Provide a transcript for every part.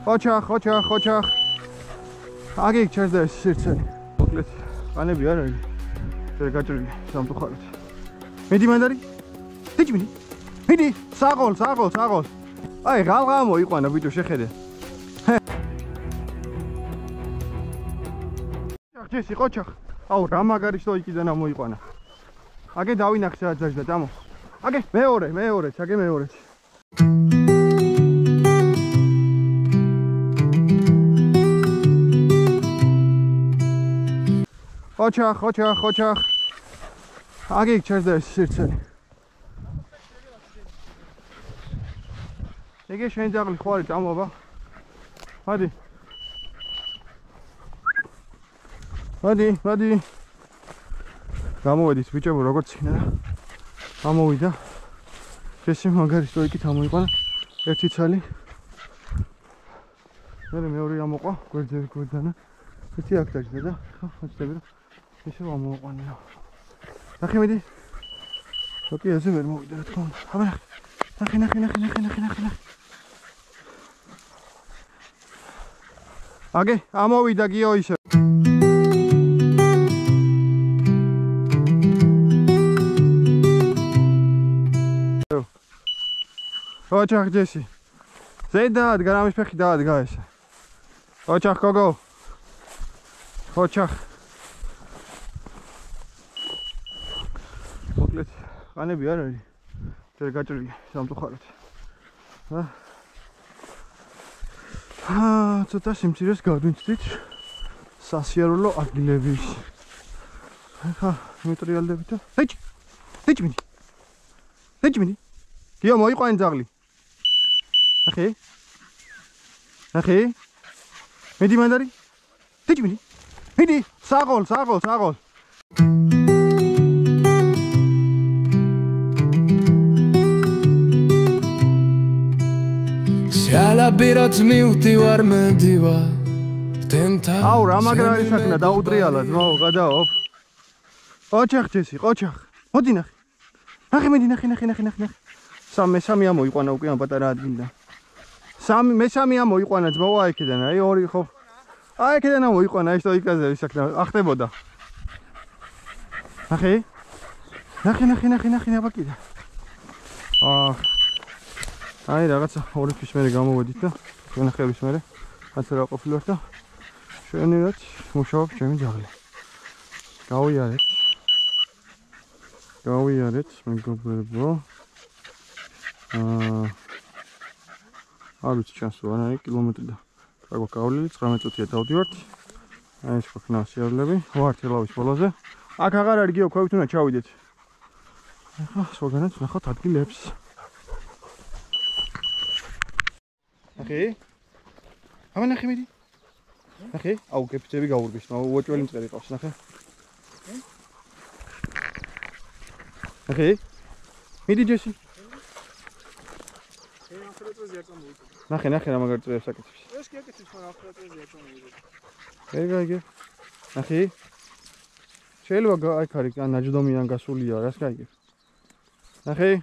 ოჩახ. აგი ჩერდა ეს სირცელი. მოკლედ, ყანები არ არის. შენ გაჭრილი სამწუხაროდ. მედი მანდარი? დიჭმინი. მიდი, საღოლ. აი, ღალღა მოიყვანა ბიჭო შეხედე. ჯესი ყოჩახ. აუ, რა მაგარი სტოიკიდან ამოიყვანა. აგი დავინახე სადაც დაждდა, დამო. აგი მეორე, აგი მეორე. ოჩახ. აგი ჩერდა ეს სირცელი. ეგე შენ ძაღლი ხო არის ამობა? მადი. გამოვედით ბიჭებო როგორც იქნა და ამოვიდა. ესე მაგარი სტოიკით ამოიყვანა ერთი ცალი. მეორე ამოყვა გვერდანა. ერთი აქ დაждდა და ხო ხოცდები რომ ესე ამოყვანია. ნახე მიდი. ოკეი, ესე ვერ მოვიდა რა თქმა უნდა. აბა ნახე. აგი, ამოვიდა გიო ისე. ოჩახ ჯესი. ზედად გარამის ფეხი დაადგა ესე. ოჩახ გოგო. ოჩახ. მოკლედ, ყანები არ არის. შენ გაჭრილი სამწუხაროდ. ცოტა სიმცირეს გავდვინწდით სასიარულო ადგილების. ახლა მეტრიალდებით და დიჭმინი. გიო მოიყვანი ძაღლი. ნახე. მედი მანდარი? დიჭმინი. მიდი, საღოლ. Სიალაბირად მივდივარ მედივარ თენთან. აუ, რა მაგრა არის საქმე, დაუტრიალა ძმაო, გადაოფ. ოჩახ ჯესი, ოჩახ. მოდი ნახე. ნახე მედი, ნახე. მესამე ამოიყვანა უკვე ამ პატარა ადგილიდან. მესამე ამოიყვანა ძმაო აი აქედან, აი ორი ხო. აი აქედან ამოიყვანა ეს სტოიკაზე ის საქმე ახტებოდა. ნახე აბა კიდე. აი რაღაცა ორი თვის მერე გამოვედით და განახების მერე ასე რა ყოფილვარ და შენერაც მუშაობ ჩემი ძაღლი. გავიარეთ მეგობრებო. არ ვიცი ჩანს თუ არ არის კილომეტრი და გაგვაქვს გავლილი 19 წუთია დავდივართ. აი ეს ხოქნა სიარლები ვართ ელავის ბოლოზე. აქ აღარ არის გიო ქვევით უნდა ჩავიდეთ. ახლა სხვაგანაც ნახოთ ადგილებს. ნახე. აბა ნახე მიდი. ნახე, აუ გეფიცები გაურბის, უოჭველი მწყერი ყავს, ნახე. ნახე. მიდი ჯესი. ნახე რა მაგარი წვერს აკეთებს. ეს კი აკეთებს, მაგრამ ახლა წვერს აკეთებს. გაიგე. ნახე. შეიძლება აი ხარი ნაჯდომიდან გასულია, რას გაიგებ. ნახე.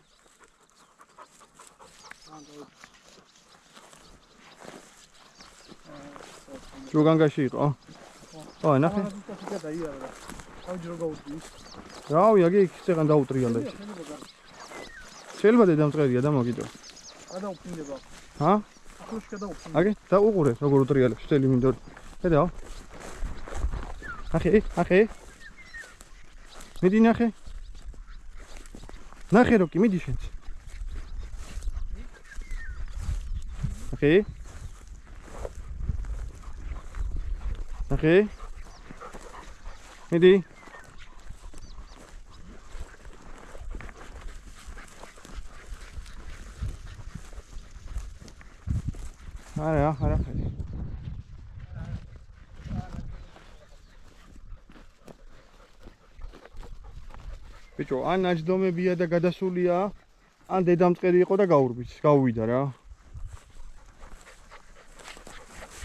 ჯოგანგაში იყო? ხო, ნახე. რავი, აგი ცეღან დაუტრიალდა ის. შეიძლება დედამწყერია და მოგიდო. გადაუფინდება. ჰა? ახლა გადაუფინდება. აგი, დაუყურე, როგორ უტრიალებს წელი მინდორი. ხედავ. ნახე. მიდი ნახე. ნახე როკი, მიდი შენც. ნახე. მიდი. არა. ბიჭო, ან ნაჯდომებია და გადასულია, ან დედამწყერი იყო და გავუვიდა რა.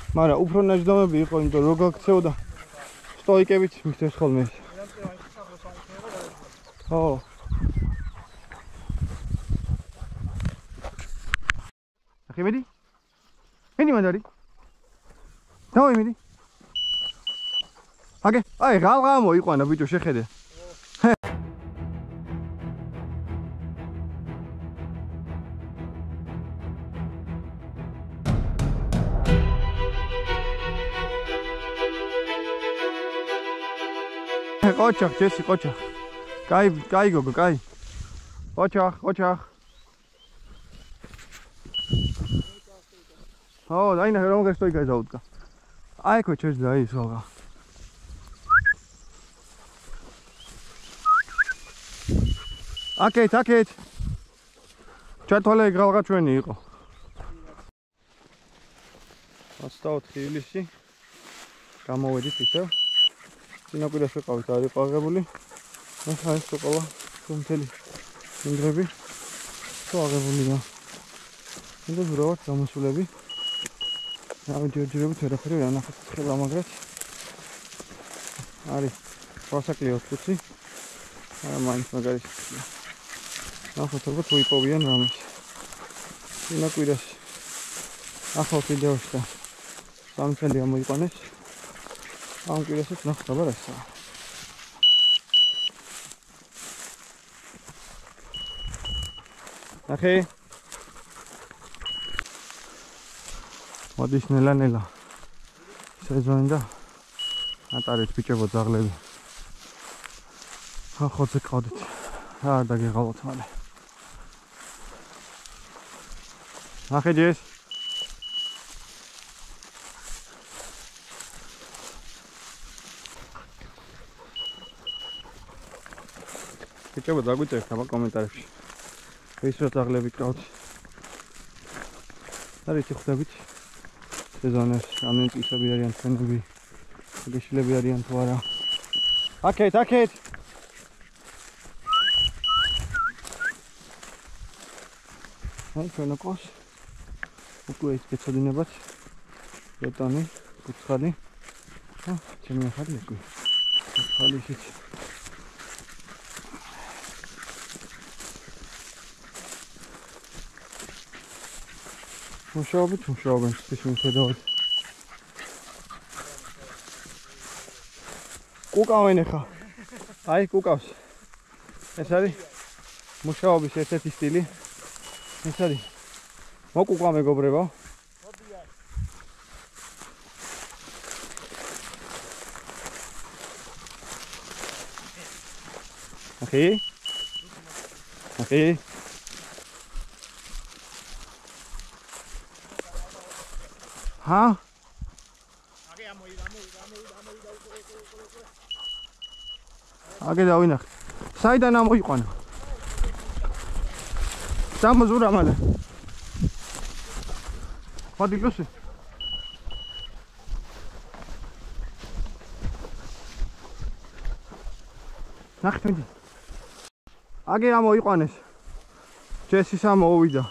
მაგრამ უფრო ნაჯდომები იყო, იმიტომ რომ გაქცეოდა სტოიკებით მისცეს ხოლმე ეს. ხო. ახი მედი? მედი მანდარი? დავი მიდი. აგე, აი ღალღა მოიყვანა ბიჭო შეხედე. Qochaq, Jesse, qochaq. Кай гого, кай. Qochaq. О, дай на ром гастой кай заутка. Ай, коჩეს дай სოღა. აკეთ. ჩათვალე გრალღა ჩვენი იყო. 24 ივლისი. გამოვედით ისევ. წინაპირას ვიყავით არის ყაღებული. ახლა ეს ყოლა თუმთელი ინდრები. ყაღებული და ინდა ზურავად გამოსულები. ჯერჯერობით ვერაფერი ვერ ანახეთ ხელა მაგრად. არის ვასაკლი 4-ი. არა მაინც მაგარი. ნახოთ როგორ ვიპოვიან რამეს. წინაპირას ახალ ვიდეოში და სამწელი ამოიყვანეს. ამ კიდესაც ნახოთ აბა რასა. ნახე. მოდის ნელა. სეზონი და ატარეთ ბიჭებო ძაღლები. ახოზე ყავდით. არ დაგეღალოთ მალე. ნახე ჯეს. ბიჭებო დაგვიწერთ აბა კომენტარებში. ის რა ძაღლები ყავთ. და რითი ხვდებით? სეზონეს ამენტისები არიან თქვენები. გეშილები არიან თუ არა. აკეთ. აი ჩვენ ყავს. უკვე ის ეცოდინებათ. ბეტონი, კუთხალი. ჩემი ახალი უკვე. კუთხალი ისიც. მუშაობენ ის მიხედავთ. კუკავენ ახლა. აი კუკავს. ეს არის მუშაობის ერთ-ერთი სტილი. ეს არის მოკუკვა მეგობრებო. ახი. ჰა? აგე დავინახე. საიდან ამოიყვანა? სამზურა მალე. მოდი ლუსი. ნახეთ. აგე ამოიყვანეს. ჯესის ამოვიდა.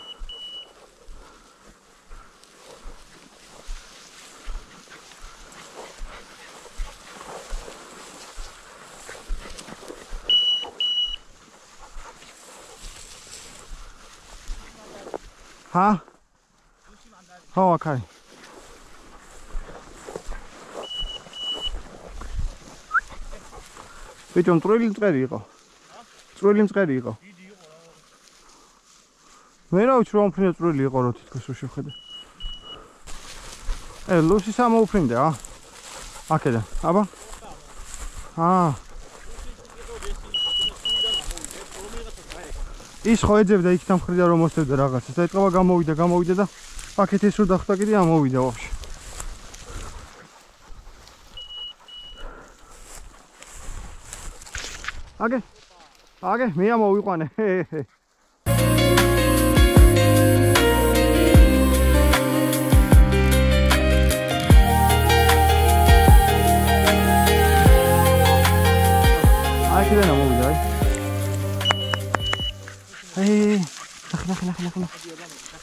ჰა? ხო, აკაი. ბიჭო, წვრილი მწყერი იყო. მე რა ვიცი რომ ფრინდა წვრილი იყო რო თითქოს რო შევხედე. ლუსი სამოუფრინდა, აქედან. აბა. ის ხო ეძებდა იქ თამხრიდა რომ მოსწევდა რაღაცას და ეთყობა გამოვიდა და აქეთ ეს რო დახვდა კიდე ამოვიდა ვაფშე. აგე მე ამოვიყვანე. აქედან ამოვიდა აი.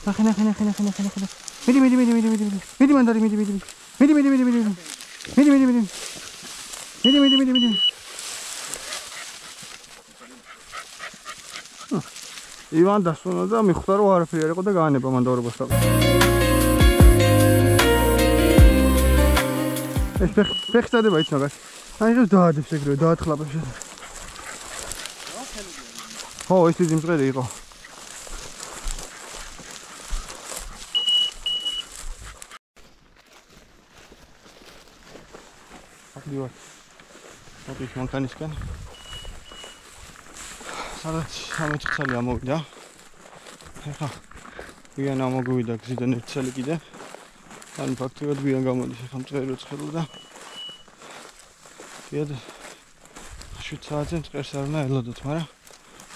ნახე. მიდი მანდარი. ივან დასვენა და მიხვდა რომ არაფერი არ იყო და გაანება მანდაურობას. ეს ფეხი წადება იცი მაგას. აი ეს დაადებს ეგრევე, დაათხლაბებს. ხო, ეს დიდი მწყერი იყო. აკდივარ. მოდის მანქანისკენ. სადაც 13 წელი ამოვიდა. ეხლა ვიან ამოგვიდა გზიდან 1 წელი კიდე. ან ფაქტობრივად ვიან გამოდის ახლა მწყერი როცხელო და კიდე 7 საათზე მწყერს არ უნდა ელოდოთ, მაგრამ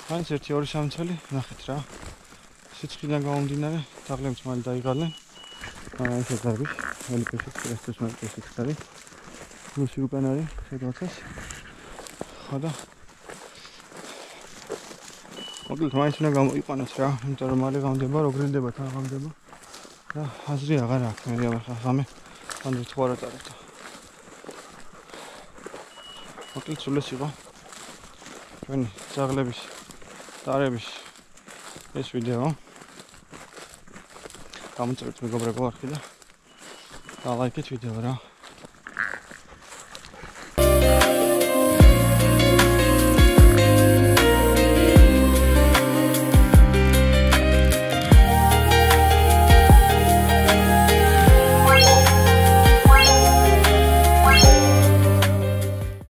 მაინც 1-2-3 წელი ნახეთ რა. სიცხიდან გამომდინარე დაღლებს მალე დაიღალნენ. ეს არის ელიპეში ეს მაგისი ხარი. ნუსი უკან არის შეგავცეს. ხო და მოკლედ მაინც უნდა გამოიყვანოს რა, იმიტომ რომ მალე გამდება, როგრილდება თან გამდება. და აზრი აღარ აქვს, მე ახლა ხამე ანდრე თუ არ აწარებთ. მოკლედ სულ ეს იყო ჩვენი ძაღლების დარების ეს ვიდეო. გამოწერეთ მეგობრებო არქი და ლაიქეთ ვიდეო რა.